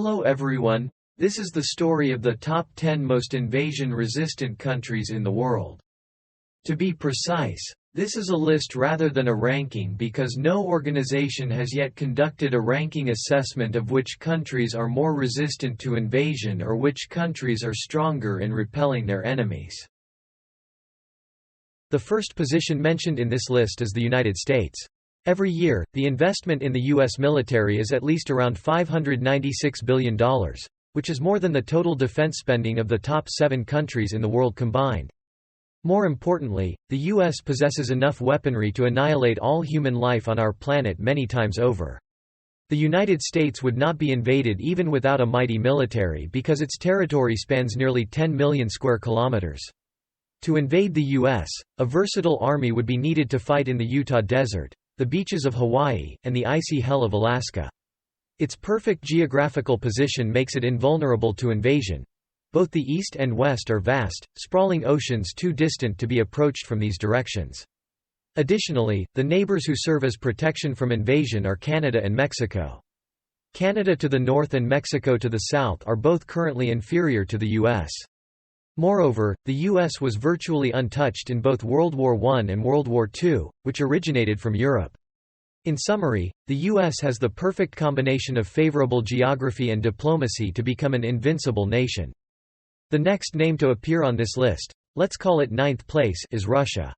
Hello everyone, this is the story of the top 10 most invasion-resistant countries in the world. To be precise, this is a list rather than a ranking because no organization has yet conducted a ranking assessment of which countries are more resistant to invasion or which countries are stronger in repelling their enemies. The first position mentioned in this list is the United States. Every year, the investment in the U.S. military is at least around $596 billion, which is more than the total defense spending of the top 7 countries in the world combined. More importantly, the U.S. possesses enough weaponry to annihilate all human life on our planet many times over. The United States would not be invaded even without a mighty military because its territory spans nearly 10 million square kilometers. To invade the U.S., a versatile army would be needed to fight in the Utah Desert, the beaches of Hawaii, and the icy hell of Alaska. Its perfect geographical position makes it invulnerable to invasion. Both the east and west are vast, sprawling oceans too distant to be approached from these directions. Additionally, the neighbors who serve as protection from invasion are Canada and Mexico. Canada to the north and Mexico to the south are both currently inferior to the U.S. Moreover, the U.S. was virtually untouched in both World War I and World War II, which originated from Europe. In summary, the U.S. has the perfect combination of favorable geography and diplomacy to become an invincible nation. The next name to appear on this list, let's call it 9th place, is Russia.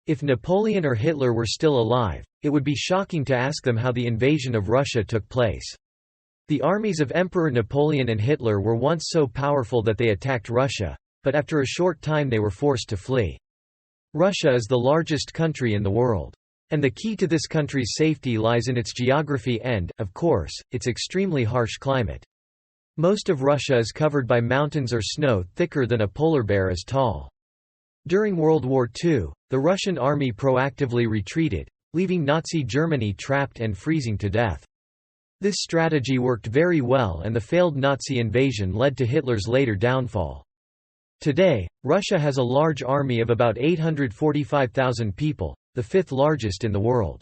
If Napoleon or Hitler were still alive, it would be shocking to ask them how the invasion of Russia took place. The armies of Emperor Napoleon and Hitler were once so powerful that they attacked Russia, but after a short time they were forced to flee. Russia is the largest country in the world. And the key to this country's safety lies in its geography and, of course, its extremely harsh climate. Most of Russia is covered by mountains or snow thicker than a polar bear is tall. During World War II, the Russian army proactively retreated, leaving Nazi Germany trapped and freezing to death. This strategy worked very well and the failed Nazi invasion led to Hitler's later downfall. Today, Russia has a large army of about 845,000 people, the 5th largest in the world.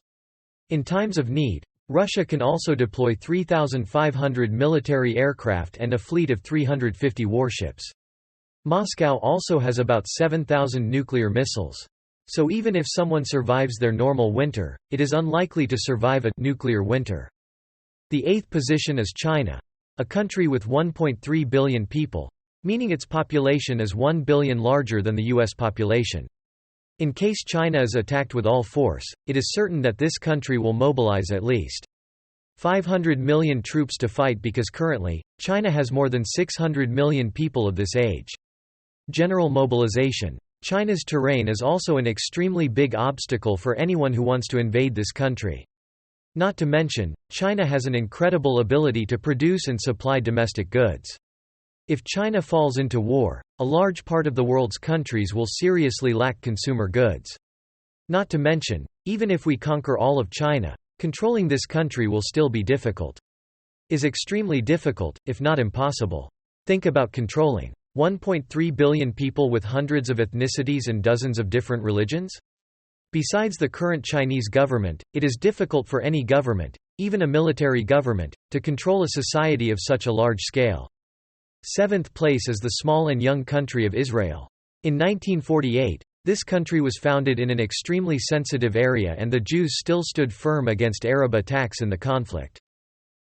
In times of need, Russia can also deploy 3,500 military aircraft and a fleet of 350 warships. Moscow also has about 7,000 nuclear missiles. So even if someone survives their normal winter, it is unlikely to survive a nuclear winter. The 8th position is China, a country with 1.3 billion people, meaning its population is 1 billion larger than the U.S. population. In case China is attacked with all force, it is certain that this country will mobilize at least 500 million troops to fight because currently, China has more than 600 million people of this age. General mobilization. China's terrain is also an extremely big obstacle for anyone who wants to invade this country. Not to mention, China has an incredible ability to produce and supply domestic goods. If China falls into war, a large part of the world's countries will seriously lack consumer goods. Not to mention, even if we conquer all of China, controlling this country will still be difficult. Is extremely difficult, if not impossible. Think about controlling 1.3 billion people with hundreds of ethnicities and dozens of different religions? Besides the current Chinese government, it is difficult for any government, even a military government, to control a society of such a large scale. 7th place is the small and young country of Israel. In 1948, this country was founded in an extremely sensitive area and the Jews still stood firm against Arab attacks in the conflict.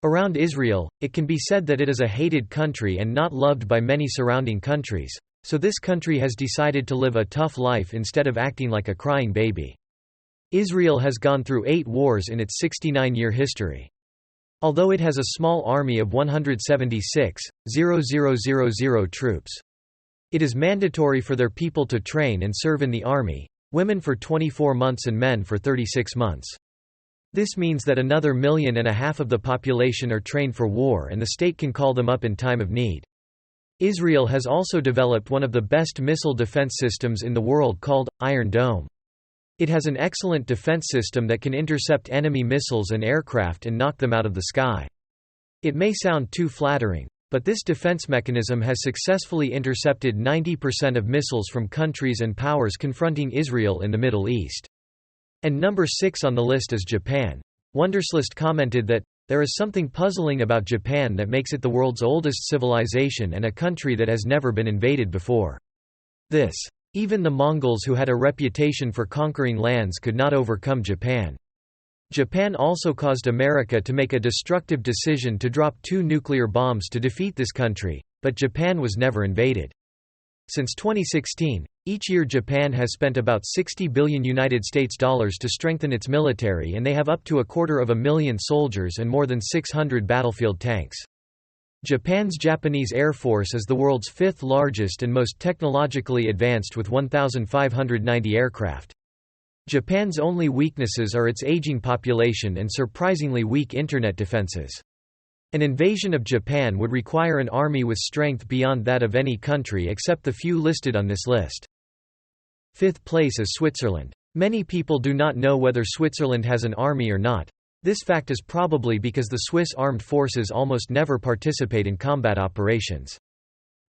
Around Israel, it can be said that it is a hated country and not loved by many surrounding countries, so this country has decided to live a tough life instead of acting like a crying baby. Israel has gone through 8 wars in its 69-year history. Although it has a small army of 176,000 troops. It is mandatory for their people to train and serve in the army, women for 24 months and men for 36 months. This means that another 1.5 million of the population are trained for war and the state can call them up in time of need. Israel has also developed one of the best missile defense systems in the world called Iron Dome. It has an excellent defense system that can intercept enemy missiles and aircraft and knock them out of the sky. It may sound too flattering, but this defense mechanism has successfully intercepted 90% of missiles from countries and powers confronting Israel in the Middle East. And number 6 on the list is Japan. Wonderslist commented that There is something puzzling about Japan that makes it the world's oldest civilization and a country that has never been invaded before. Even the Mongols, who had a reputation for conquering lands, could not overcome Japan. Japan also caused America to make a destructive decision to drop 2 nuclear bombs to defeat this country, but Japan was never invaded. Since 2016, each year Japan has spent about $60 billion to strengthen its military, and they have up to 250,000 soldiers and more than 600 battlefield tanks. Japan's Japanese Air Force is the world's 5th largest and most technologically advanced with 1,590 aircraft. Japan's only weaknesses are its aging population and surprisingly weak internet defenses. An invasion of Japan would require an army with strength beyond that of any country except the few listed on this list. 5th place is Switzerland. Many people do not know whether Switzerland has an army or not. This fact is probably because the Swiss armed forces almost never participate in combat operations.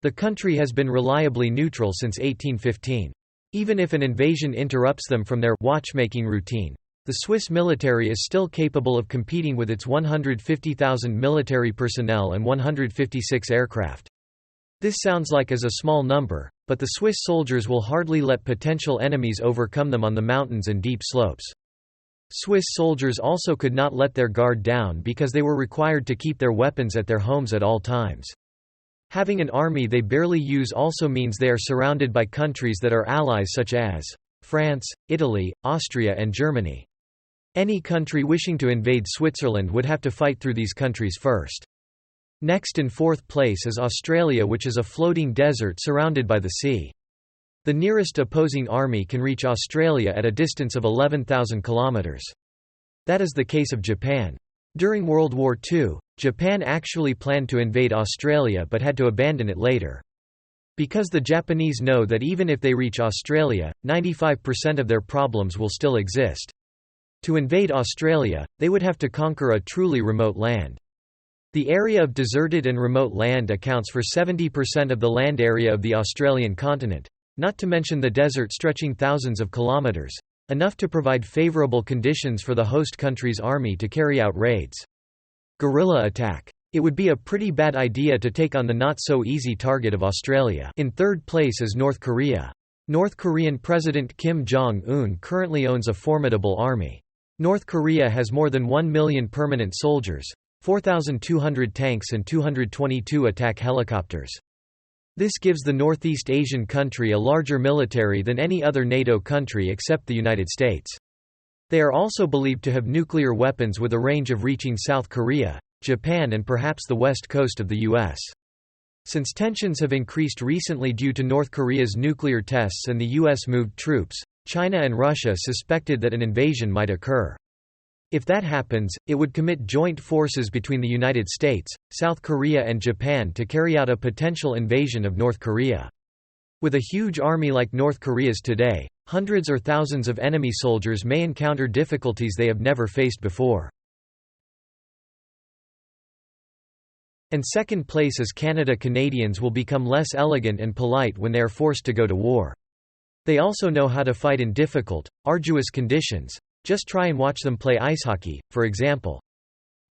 The country has been reliably neutral since 1815. Even if an invasion interrupts them from their watchmaking routine, the Swiss military is still capable of competing with its 150,000 military personnel and 156 aircraft. This sounds like a small number, but the Swiss soldiers will hardly let potential enemies overcome them on the mountains and deep slopes. Swiss soldiers also could not let their guard down because they were required to keep their weapons at their homes at all times. Having an army they barely use also means they are surrounded by countries that are allies such as France, Italy, Austria and Germany. Any country wishing to invade Switzerland would have to fight through these countries first. Next in 4th place is Australia, which is a floating desert surrounded by the sea. The nearest opposing army can reach Australia at a distance of 11,000 kilometers. That is the case of Japan. During World War II, Japan actually planned to invade Australia but had to abandon it later. Because the Japanese know that even if they reach Australia, 95% of their problems will still exist. To invade Australia, they would have to conquer a truly remote land. The area of deserted and remote land accounts for 70% of the land area of the Australian continent, not to mention the desert stretching thousands of kilometres, enough to provide favourable conditions for the host country's army to carry out raids. Guerrilla attack. It would be a pretty bad idea to take on the not-so-easy target of Australia. In 3rd place is North Korea. North Korean President Kim Jong-un currently owns a formidable army. North Korea has more than 1 million permanent soldiers, 4,200 tanks and 222 attack helicopters. This gives the Northeast Asian country a larger military than any other NATO country except the United States. They are also believed to have nuclear weapons with a range of reaching South Korea, Japan and perhaps the west coast of the U.S. Since tensions have increased recently due to North Korea's nuclear tests and the U.S. moved troops, China and Russia suspected that an invasion might occur. If that happens, it would commit joint forces between the United States, South Korea and Japan to carry out a potential invasion of North Korea. With a huge army like North Korea's today, hundreds or thousands of enemy soldiers may encounter difficulties they have never faced before. And 2nd place is Canada. Canadians will become less elegant and polite when they are forced to go to war. They also know how to fight in difficult, arduous conditions. Just try and watch them play ice hockey, for example.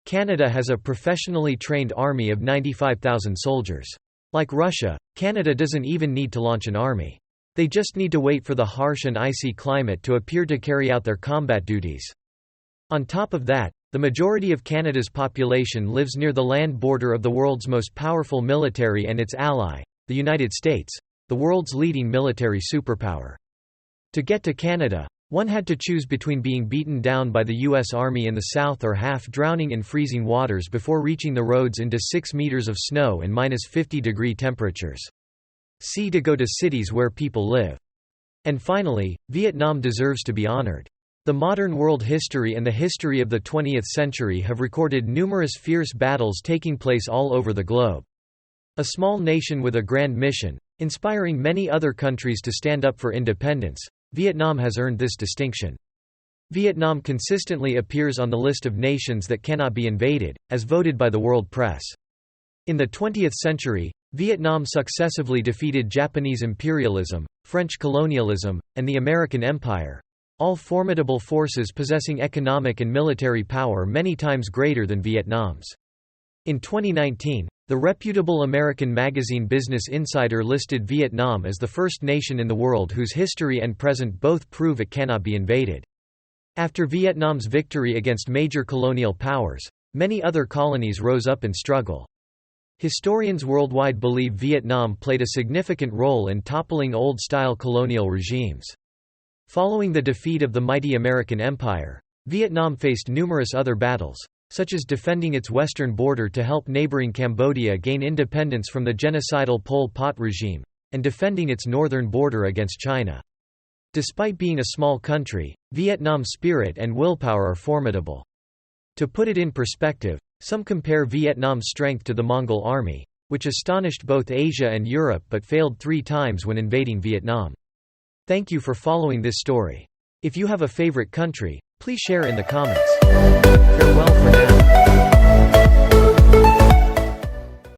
Canada has a professionally trained army of 95,000 soldiers. Like Russia, Canada doesn't even need to launch an army. They just need to wait for the harsh and icy climate to appear to carry out their combat duties. On top of that, the majority of Canada's population lives near the land border of the world's most powerful military and its ally, the United States, the world's leading military superpower. To get to Canada, one had to choose between being beaten down by the U.S. Army in the south or half drowning in freezing waters before reaching the roads into 6 meters of snow and -50-degree temperatures. C to go to cities where people live. And finally, Vietnam deserves to be honored. The modern world history and the history of the 20th century have recorded numerous fierce battles taking place all over the globe. A small nation with a grand mission, inspiring many other countries to stand up for independence, Vietnam has earned this distinction. Vietnam consistently appears on the list of nations that cannot be invaded, as voted by the world press. In the 20th century, Vietnam successively defeated Japanese imperialism, French colonialism, and the American Empire. all formidable forces possessing economic and military power many times greater than Vietnam's. In 2019, the reputable American magazine Business Insider listed Vietnam as the first nation in the world whose history and present both prove it cannot be invaded. After Vietnam's victory against major colonial powers, many other colonies rose up in struggle. Historians worldwide believe Vietnam played a significant role in toppling old-style colonial regimes. Following the defeat of the mighty American Empire, Vietnam faced numerous other battles, such as defending its western border to help neighboring Cambodia gain independence from the genocidal Pol Pot regime, and defending its northern border against China. Despite being a small country, Vietnam's spirit and willpower are formidable. To put it in perspective, some compare Vietnam's strength to the Mongol army, which astonished both Asia and Europe but failed 3 times when invading Vietnam. Thank you for following this story. If you have a favorite country, please share in the comments. Farewell for now.